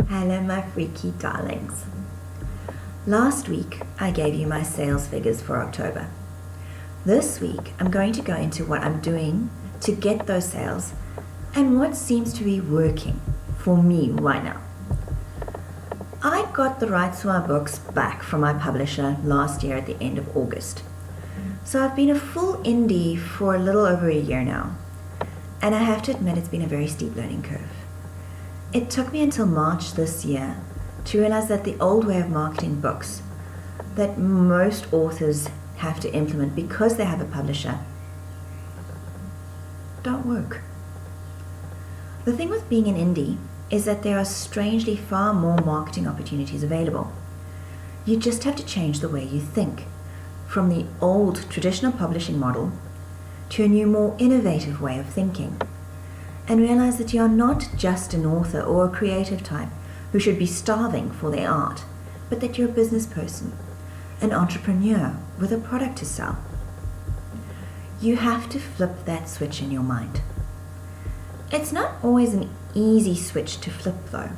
Hello, my freaky darlings. Last week, I gave you my sales figures for October. This week, I'm going to go into what I'm doing to get those sales and what seems to be working for me right now. I got the rights to my books back from my publisher last year at the end of August. So I've been a full indie for a little over a year now. And I have to admit it's been a very steep learning curve. It took me until March this year to realize that the old way of marketing books that most authors have to implement because they have a publisher don't work. The thing with being an indie is that there are strangely far more marketing opportunities available. You just have to change the way you think from the old traditional publishing model to a new, more innovative way of thinking, and realize that you are not just an author or a creative type who should be starving for their art, but that you're a business person, an entrepreneur with a product to sell. You have to flip that switch in your mind. It's not always an easy switch to flip though.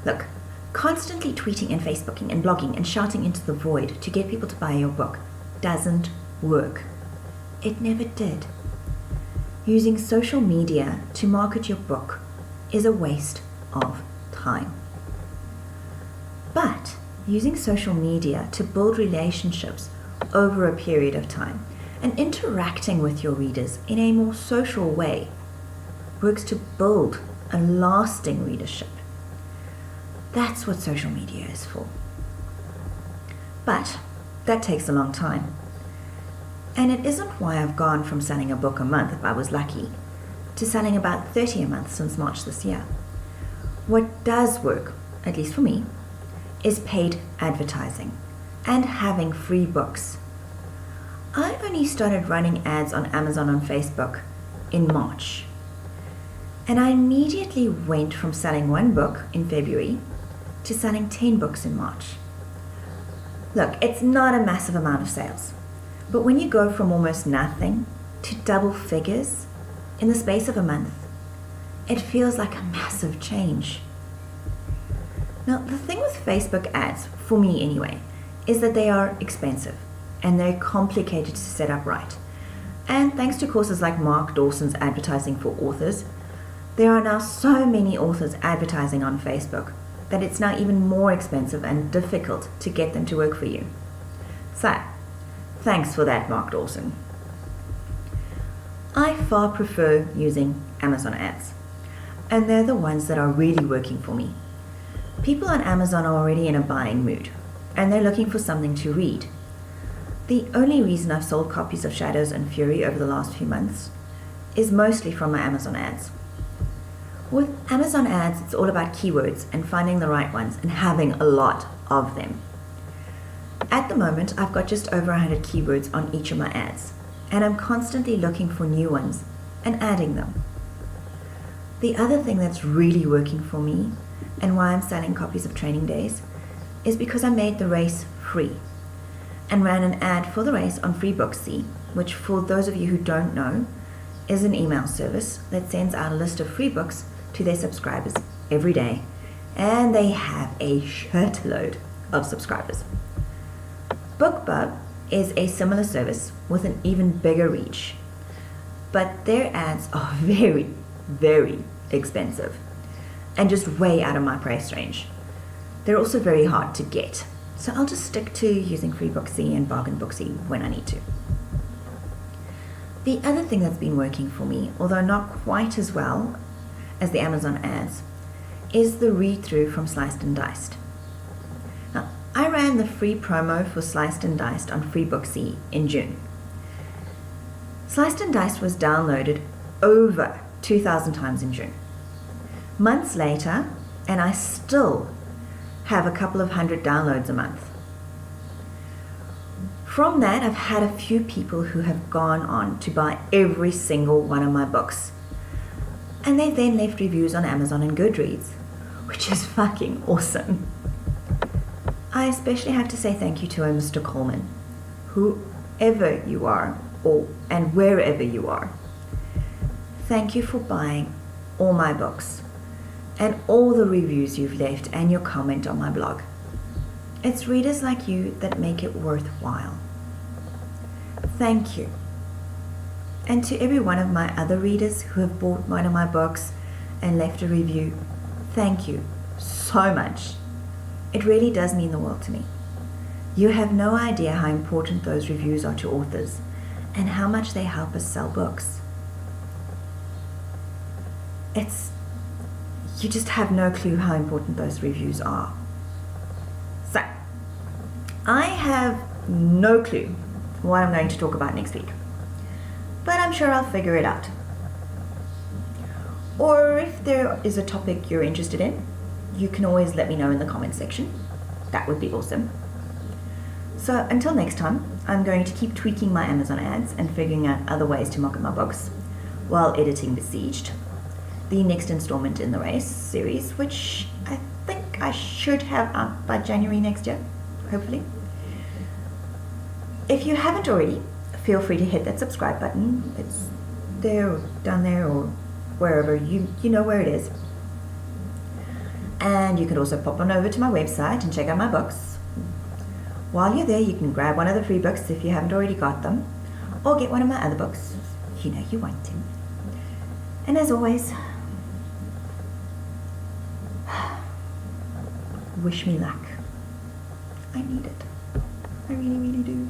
Look, constantly tweeting and Facebooking and blogging and shouting into the void to get people to buy your book doesn't work. It never did. Using social media to market your book is a waste of time. But using social media to build relationships over a period of time and interacting with your readers in a more social way works to build a lasting readership. That's what social media is for. But that takes a long time. And it isn't why I've gone from selling a book a month, if I was lucky, to selling about 30 a month since March this year. What does work, at least for me, is paid advertising and having free books. I only started running ads on Amazon and Facebook in March. And I immediately went from selling one book in February to selling 10 books in March. Look, it's not a massive amount of sales. But when you go from almost nothing to double figures in the space of a month, it feels like a massive change. Now, the thing with Facebook ads, for me anyway, is that they are expensive and they're complicated to set up right. And thanks to courses like Mark Dawson's Advertising for Authors, there are now so many authors advertising on Facebook that it's now even more expensive and difficult to get them to work for you. So, thanks for that, Mark Dawson. I far prefer using Amazon ads, and they're the ones that are really working for me. People on Amazon are already in a buying mood, and they're looking for something to read. The only reason I've sold copies of Shadows and Fury over the last few months is mostly from my Amazon ads. With Amazon ads, it's all about keywords and finding the right ones and having a lot of them. At the moment, I've got just over 100 keywords on each of my ads, and I'm constantly looking for new ones and adding them. The other thing that's really working for me, and why I'm selling copies of Training Days, is because I made the race free and ran an ad for the race on FreeBooksy, which, for those of you who don't know, is an email service that sends out a list of free books to their subscribers every day, and they have a shitload of subscribers. BookBub is a similar service with an even bigger reach, but their ads are very, very expensive and just way out of my price range. They're also very hard to get, so I'll just stick to using FreeBooksy and Bargain Booksy when I need to. The other thing that's been working for me, although not quite as well as the Amazon ads, is the read-through from Sliced and Diced. Now, I ran the free promo for Sliced and Diced on FreeBooksy in June. Sliced and Diced was downloaded over 2,000 times in June. Months later, and I still have a couple of hundred downloads a month. From that, I've had a few people who have gone on to buy every single one of my books. And they've then left reviews on Amazon and Goodreads, which is fucking awesome. I especially have to say thank you to Mr. Coleman, whoever you are, and wherever you are. Thank you for buying all my books and all the reviews you've left and your comment on my blog. It's readers like you that make it worthwhile. Thank you. And to every one of my other readers who have bought one of my books and left a review, thank you so much. It really does mean the world to me. You have no idea how important those reviews are to authors and how much they help us sell books. You just have no clue how important those reviews are. So, I have no clue what I'm going to talk about next week, but I'm sure I'll figure it out. Or if there is a topic you're interested in, you can always let me know in the comment section. That would be awesome. So until next time, I'm going to keep tweaking my Amazon ads and figuring out other ways to market my books while editing Besieged, the next installment in the Race series, which I think I should have out by January next year, hopefully. If you haven't already, feel free to hit that subscribe button. It's there or down there or wherever, you know where it is. And you can also pop on over to my website and check out my books. While you're there, you can grab one of the free books if you haven't already got them, or get one of my other books. You know you want to. And as always, wish me luck. I need it. I really, really do.